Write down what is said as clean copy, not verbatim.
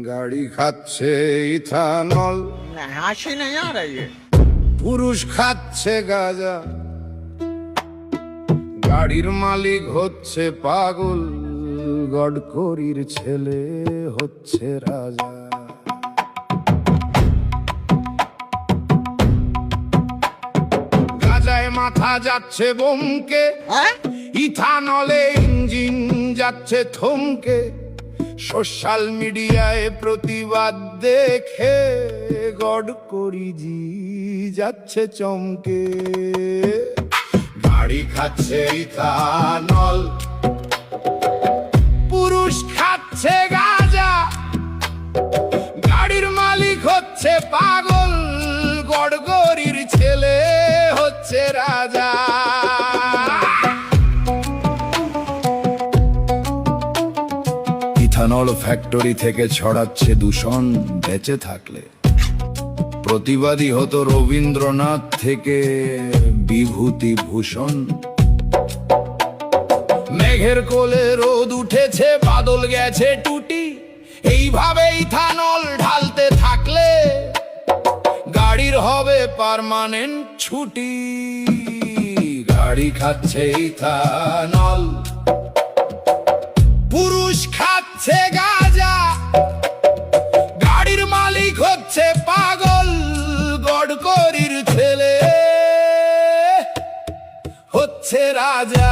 গাড়ি খাচ্ছে ইথানল, হাসি নেই আর পুরুষ খাচ্ছে গাঁজা, গাড়ির মালিক হচ্ছে পাগল, গডকরির ছেলে হচ্ছে রাজা। গাঁজায় মাথা যাচ্ছে বোমকে, ইথানলে ইঞ্জিন যাচ্ছে থমকে, সোশ্যাল মিডিয়ায় প্রতিবাদ দেখে গডকরি জি যাচ্ছে চমকে। গাড়ি খাচ্ছে ইথানল, পুরুষ খাচ্ছে গাঁজা, গাড়ির মালিক হচ্ছে পাগল, গডকরির ছেলে হচ্ছে রাজা। ইথানল ফ্যাক্টরি থেকে ছড়াচ্ছে দূষণ, বেঁচে থাকলে প্রতিবাদী হতো রবীন্দ্রনাথ থেকে বিভূতিভূষণ। মেঘের কোলে রোদ উঠেছে, বাদল গেছে টুটি, এইভাবে ইথানল ঢালতে থাকলে গাড়ির হবে পার্মানেন্ট ছুটি। গাড়ি খাচ্ছে ইথানল, পুরুষ খাচ্ছে গাঁজা, গাড়ির মালিক হচ্ছে পাগল, গডকরির ছেলে হচ্ছে রাজা।